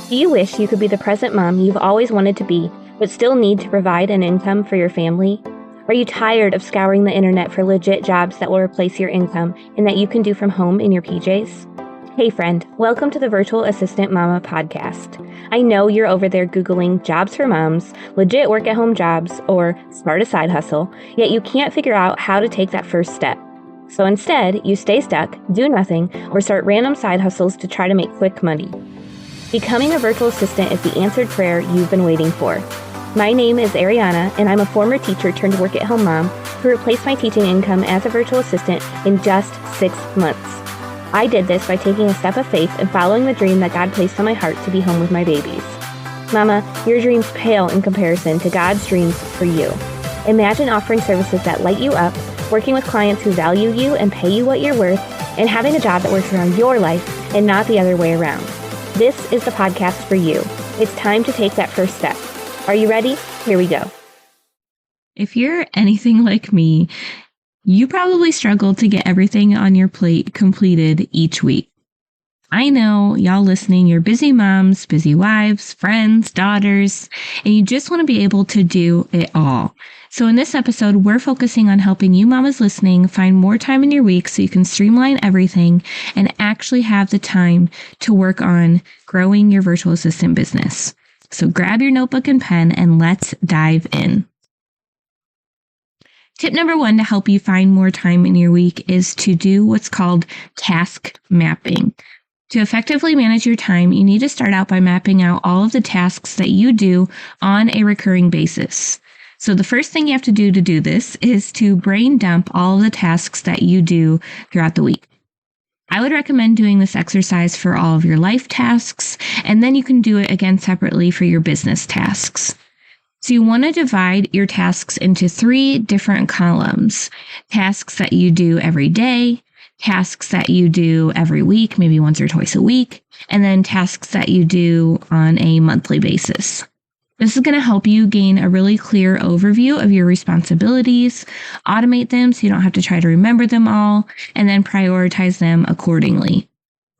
Do you wish you could be the present mom you've always wanted to be, but still need to provide an income for your family? Are you tired of scouring the internet for legit jobs that will replace your income and that you can do from home in your PJs? Hey friend, welcome to the Virtual Assistant Mama podcast. I know you're over there Googling jobs for moms, legit work-at-home jobs, or start a side hustle, yet you can't figure out how to take that first step. So instead, you stay stuck, do nothing, or start random side hustles to try to make quick money. Becoming a virtual assistant is the answered prayer you've been waiting for. My name is Ariana, and I'm a former teacher turned work-at-home mom who replaced my teaching income as a virtual assistant in just 6 months. I did this by taking a step of faith and following the dream that God placed on my heart to be home with my babies. Mama, your dreams pale in comparison to God's dreams for you. Imagine offering services that light you up, working with clients who value you and pay you what you're worth, and having a job that works around your life and not the other way around. This is the podcast for you. It's time to take that first step. Are you ready? Here we go. If you're anything like me, you probably struggle to get everything on your plate completed each week. I know y'all listening, you're busy moms, busy wives, friends, daughters, and you just want to be able to do it all. So in this episode, we're focusing on helping you mamas listening find more time in your week so you can streamline everything and actually have the time to work on growing your virtual assistant business. So grab your notebook and pen and let's dive in. Tip number 1 to help you find more time in your week is to do what's called task mapping. To effectively manage your time, you need to start out by mapping out all of the tasks that you do on a recurring basis. So the first thing you have to do this is to brain dump all of the tasks that you do throughout the week. I would recommend doing this exercise for all of your life tasks, and then you can do it again separately for your business tasks. So you want to divide your tasks into 3 different columns: tasks that you do every day, tasks that you do every week, maybe once or twice a week, and then tasks that you do on a monthly basis. This is going to help you gain a really clear overview of your responsibilities, automate them so you don't have to try to remember them all, and then prioritize them accordingly.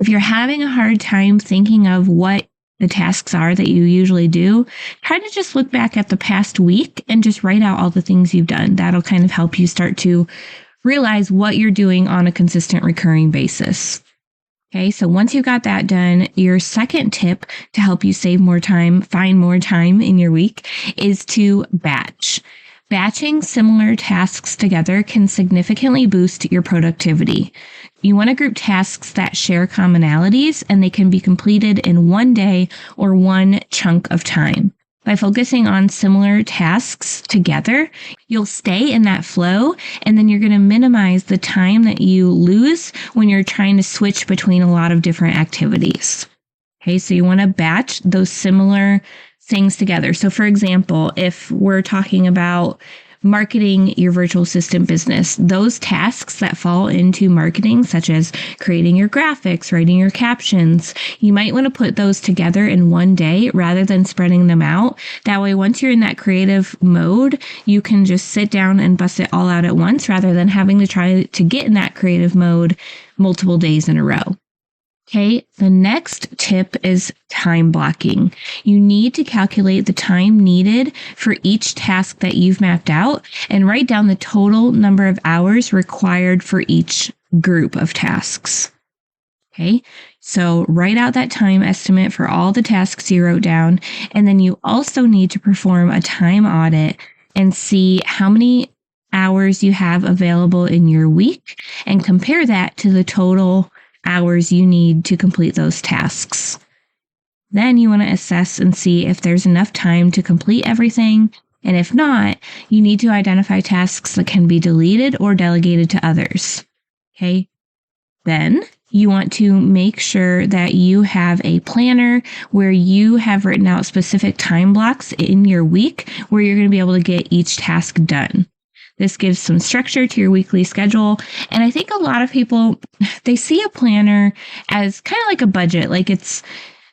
If you're having a hard time thinking of what the tasks are that you usually do, try to just look back at the past week and just write out all the things you've done. That'll kind of help you start to realize what you're doing on a consistent recurring basis. Okay, so once you've got that done, your second tip to help you save more time, find more time in your week, is to batch. Batching similar tasks together can significantly boost your productivity. You want to group tasks that share commonalities, and they can be completed in one day or one chunk of time. By focusing on similar tasks together, you'll stay in that flow, and then you're going to minimize the time that you lose when you're trying to switch between a lot of different activities. Okay, so you want to batch those similar things together. So for example, if we're talking about marketing your virtual assistant business, those tasks that fall into marketing, such as creating your graphics, writing your captions, you might want to put those together in one day rather than spreading them out. That way, once you're in that creative mode, you can just sit down and bust it all out at once rather than having to try to get in that creative mode multiple days in a row. Okay, the next tip is time blocking. You need to calculate the time needed for each task that you've mapped out and write down the total number of hours required for each group of tasks. Okay, so write out that time estimate for all the tasks you wrote down, and then you also need to perform a time audit and see how many hours you have available in your week and compare that to the total hours you need to complete those tasks. Then you want to assess and see if there's enough time to complete everything, and if not, you need to identify tasks that can be deleted or delegated to others. Okay? Then you want to make sure that you have a planner where you have written out specific time blocks in your week where you're going to be able to get each task done. This gives some structure to your weekly schedule. And I think a lot of people, they see a planner as kind of like a budget.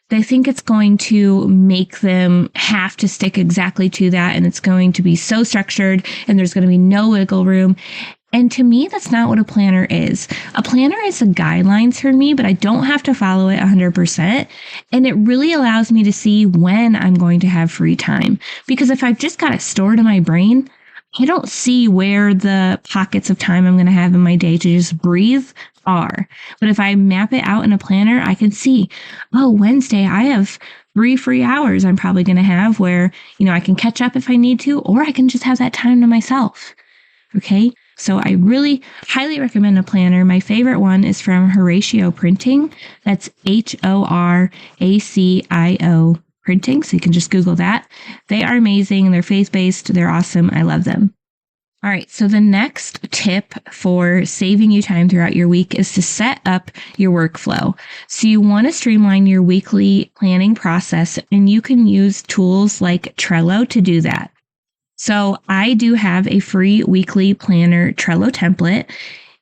They think it's going to make them have to stick exactly to that. And it's going to be so structured and there's going to be no wiggle room. And to me, that's not what a planner is. A planner is the guidelines for me, but I don't have to follow it 100%. And it really allows me to see when I'm going to have free time. Because if I've just got it stored in my brain, I don't see where the pockets of time I'm going to have in my day to just breathe are. But if I map it out in a planner, I can see, oh, Wednesday, I have 3 free hours I'm probably going to have where, I can catch up if I need to, or I can just have that time to myself. Okay. So I really highly recommend a planner. My favorite one is from Horacio Printing. That's HORACIO Printing. So you can just Google that. They are amazing. They're faith-based. They're awesome. I love them. All right. So the next tip for saving you time throughout your week is to set up your workflow. So you want to streamline your weekly planning process, and you can use tools like Trello to do that. So I do have a free weekly planner Trello template,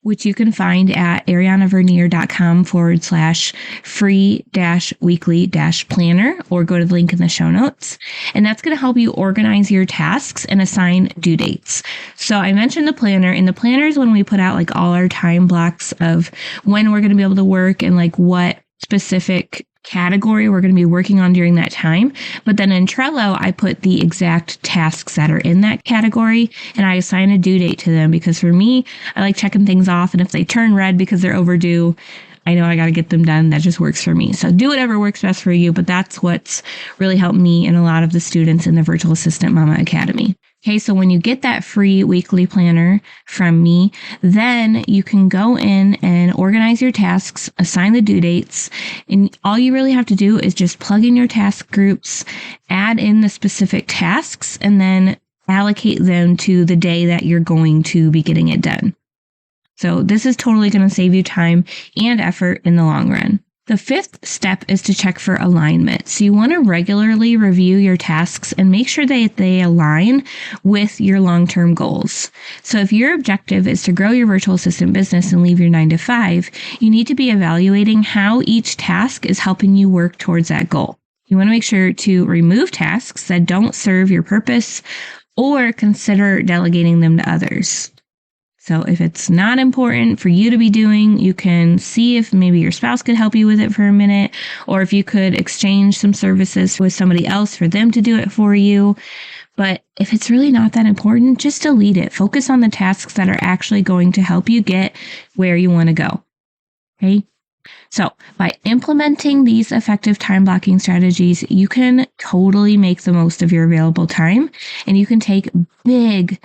which you can find at arianavernier.com/free-weekly-planner, or go to the link in the show notes. And that's going to help you organize your tasks and assign due dates. So I mentioned the planner. In the planner is when we put out like all our time blocks of when we're going to be able to work and like what specific category we're going to be working on during that time. But then in Trello, I put the exact tasks that are in that category, and I assign a due date to them, because for me, I like checking things off. And if they turn red because they're overdue, I know I got to get them done. That just works for me. So do whatever works best for you. But that's what's really helped me and a lot of the students in the Virtual Assistant Mama Academy. Okay, so when you get that free weekly planner from me, then you can go in and organize your tasks, assign the due dates, and all you really have to do is just plug in your task groups, add in the specific tasks, and then allocate them to the day that you're going to be getting it done. So this is totally going to save you time and effort in the long run. The fifth step is to check for alignment. So you want to regularly review your tasks and make sure that they align with your long-term goals. So if your objective is to grow your virtual assistant business and leave your 9-to-5, you need to be evaluating how each task is helping you work towards that goal. You want to make sure to remove tasks that don't serve your purpose, or consider delegating them to others. So if it's not important for you to be doing, you can see if maybe your spouse could help you with it for a minute, or if you could exchange some services with somebody else for them to do it for you. But if it's really not that important, just delete it. Focus on the tasks that are actually going to help you get where you want to go. Okay? So by implementing these effective time blocking strategies, you can totally make the most of your available time, and you can take big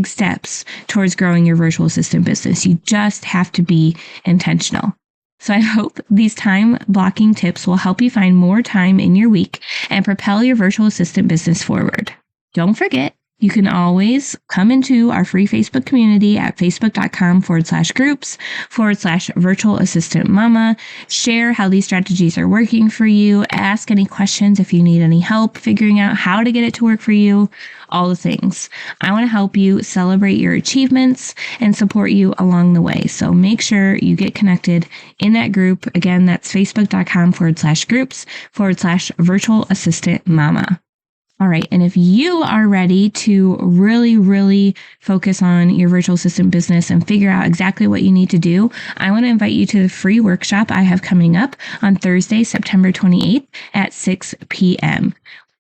steps towards growing your virtual assistant business. You just have to be intentional. So I hope these time blocking tips will help you find more time in your week and propel your virtual assistant business forward. Don't forget, you can always come into our free Facebook community at facebook.com/groups/virtual assistant mama. Share how these strategies are working for you. Ask any questions if you need any help figuring out how to get it to work for you. All the things. I want to help you celebrate your achievements and support you along the way. So make sure you get connected in that group. Again, that's facebook.com/groups/virtual assistant mama. All right. And if you are ready to really focus on your virtual assistant business and figure out exactly what you need to do, I want to invite you to the free workshop I have coming up on Thursday, September 28th at 6 p.m.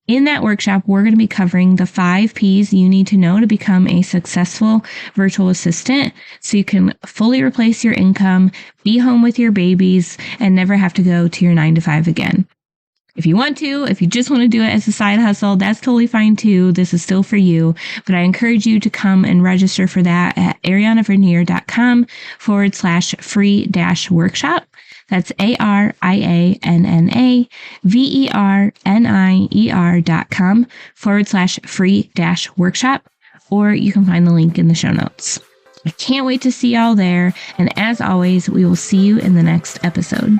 In that workshop, we're going to be covering the 5 Ps you need to know to become a successful virtual assistant, so you can fully replace your income, be home with your babies, and never have to go to your 9-to-5 again. If you want to, if you just want to do it as a side hustle, that's totally fine too. This is still for you, but I encourage you to come and register for that at arianavernier.com/free-workshop. That's arianavernier.com/free-workshop, or you can find the link in the show notes. I can't wait to see y'all there. And as always, we will see you in the next episode.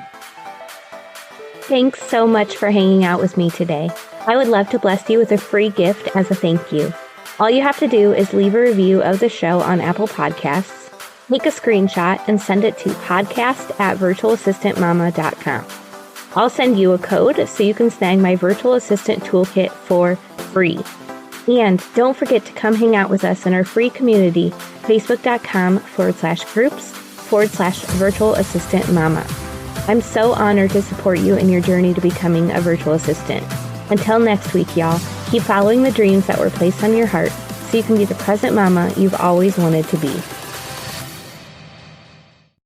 Thanks so much for hanging out with me today. I would love to bless you with a free gift as a thank you. All you have to do is leave a review of the show on Apple Podcasts, take a screenshot, and send it to podcast@virtualassistantmama.com. I'll send you a code so you can snag my virtual assistant toolkit for free. And don't forget to come hang out with us in our free community, facebook.com/groups/virtual assistant mama. I'm so honored to support you in your journey to becoming a virtual assistant. Until next week, y'all, keep following the dreams that were placed on your heart so you can be the present mama you've always wanted to be.